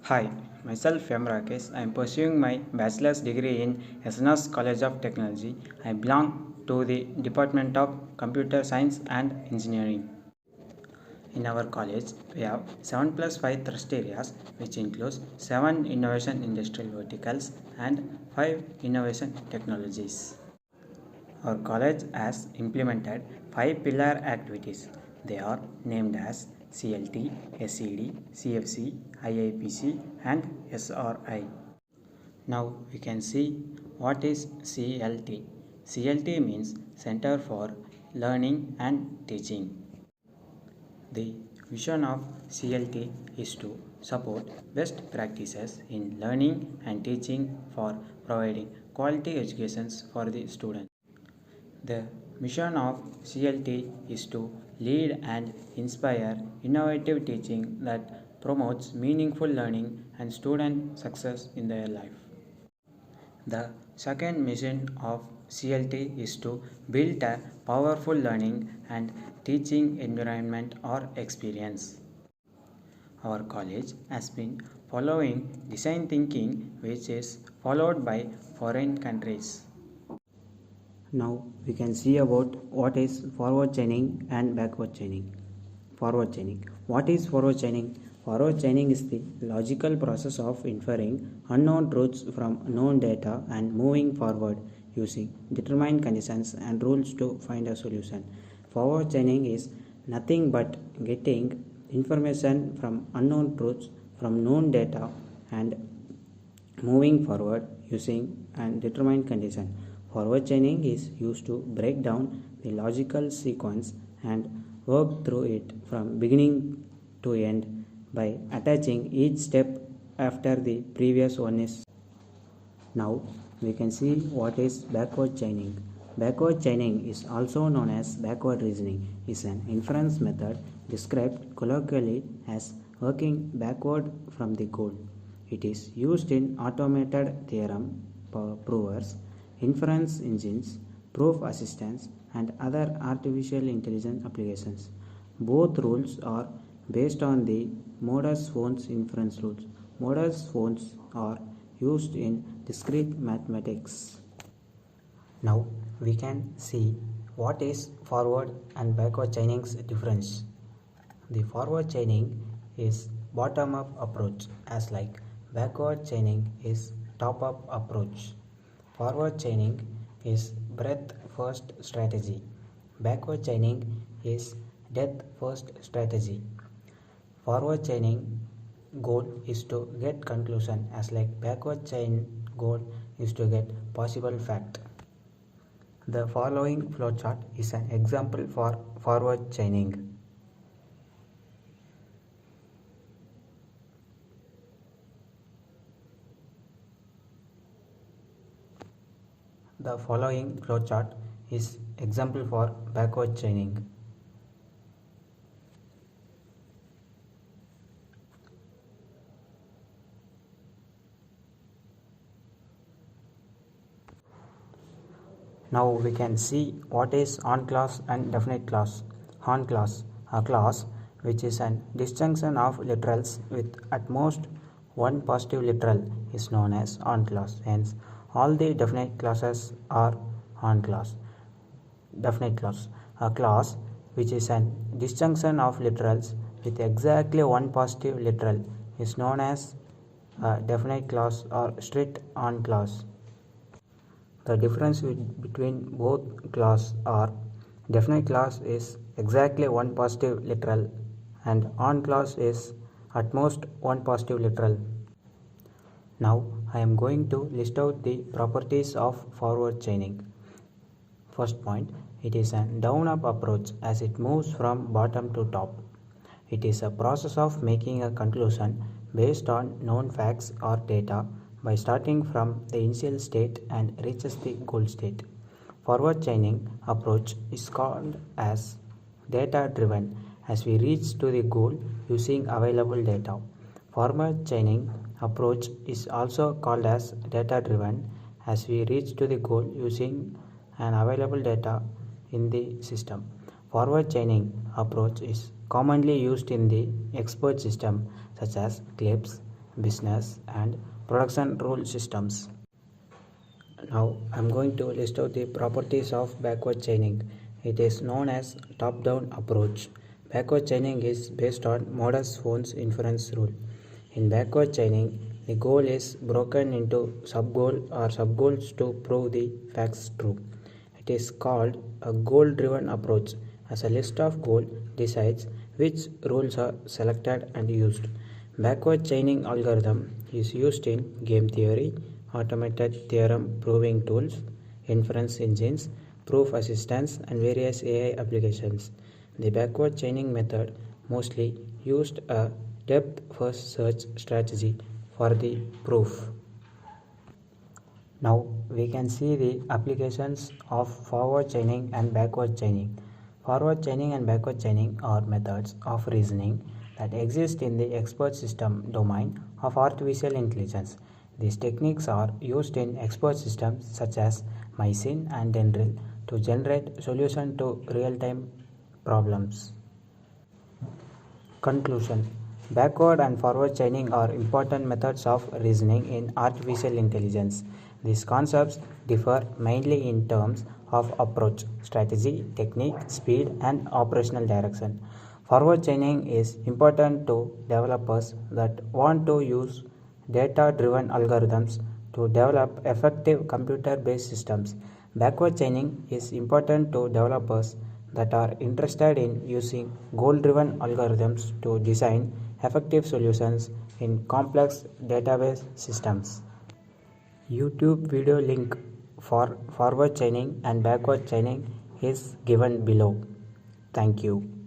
Hi, myself M. Rakesh. I am pursuing my bachelor's degree in SNS College of Technology. I belong to the Department of Computer Science and Engineering. In our college, we have 7 plus 5 thrust areas, which includes 7 innovation industrial verticals and 5 innovation technologies. Our college has implemented 5 pillar activities. They are named as CLT, SED, CFC, IIPC, and SRI. Now we can see what is CLT. CLT means Center for Learning and Teaching. The vision of CLT is to support best practices in learning and teaching for providing quality educations for the students. The mission of CLT is to lead and inspire innovative teaching that promotes meaningful learning and student success in their life. The second mission of CLT is to build a powerful learning and teaching environment or experience. Our college has been following design thinking, which is followed by foreign countries. Now we can see about what is forward chaining and backward chaining. Forward chaining. What is forward chaining? Forward chaining is the logical process of inferring unknown truths from known data and moving forward using determined conditions and rules to find a solution. Forward chaining is nothing but getting information from unknown truths from known data and moving forward using and determined condition. Forward chaining is used to break down the logical sequence and work through it from beginning to end by attaching each step after the previous one is. Now we can see what is backward chaining. Backward chaining is also known as backward reasoning, is an inference method described colloquially as working backward from the goal. It is used in automated theorem provers, inference engines, proof assistants, and other artificial intelligence applications. Both rules are based on the modus ponens inference rules. Modus ponens are used in discrete mathematics. Now we can see what is forward and backward chaining's difference. The forward chaining is bottom up approach, as like backward chaining is top up approach. Forward chaining is breadth first strategy. Backward chaining is depth first strategy. Forward chaining goal is to get conclusion, as like backward chain goal is to get possible fact. The following flowchart is an example for forward chaining. The following flowchart is example for backward chaining. Now we can see what is on clause and definite clause. On clause, a clause which is an disjunction of literals with at most one positive literal is known as on clause. Hence, all the definite clauses are on clause. Definite clause, a clause which is an disjunction of literals with exactly one positive literal is known as a definite clause or strict on clause. The difference between both clause are definite clause is exactly one positive literal and on clause is at most one positive literal. Now I am going to list out the properties of forward chaining. First point, it is a down up approach as it moves from bottom to top. It is a process of making a conclusion based on known facts or data by starting from the initial state and reaches the goal state. Forward chaining approach is called as data driven as we reach to the goal using available data. Forward chaining approach is also called as data driven as we reach to the goal using an available data in the system. Forward chaining approach is commonly used in the expert system such as CLIPS, business, and production rule systems. Now I'm going to list out the properties of backward chaining. It is known as top-down approach. Backward chaining is based on Modus-Fons inference rule. In backward chaining, the goal is broken into sub-goal or sub-goals to prove the facts true. It is called a goal-driven approach, as a list of goals decides which rules are selected and used. Backward chaining algorithm is used in game theory, automated theorem proving tools, inference engines, proof assistance, and various AI applications. The backward chaining method mostly used a depth first search strategy for the proof. Now we can see the applications of forward chaining and backward chaining. Forward chaining and backward chaining are methods of reasoning that exist in the expert system domain of artificial intelligence. These techniques are used in expert systems such as Mycin and Dendril to generate solutions to real-time problems. Conclusion: backward and forward chaining are important methods of reasoning in artificial intelligence. These concepts differ mainly in terms of approach, strategy, technique, speed, and operational direction. Forward chaining is important to developers that want to use data-driven algorithms to develop effective computer-based systems. Backward chaining is important to developers that are interested in using goal-driven algorithms to design effective solutions in complex database systems. YouTube video link for forward chaining and backward chaining is given below. Thank you.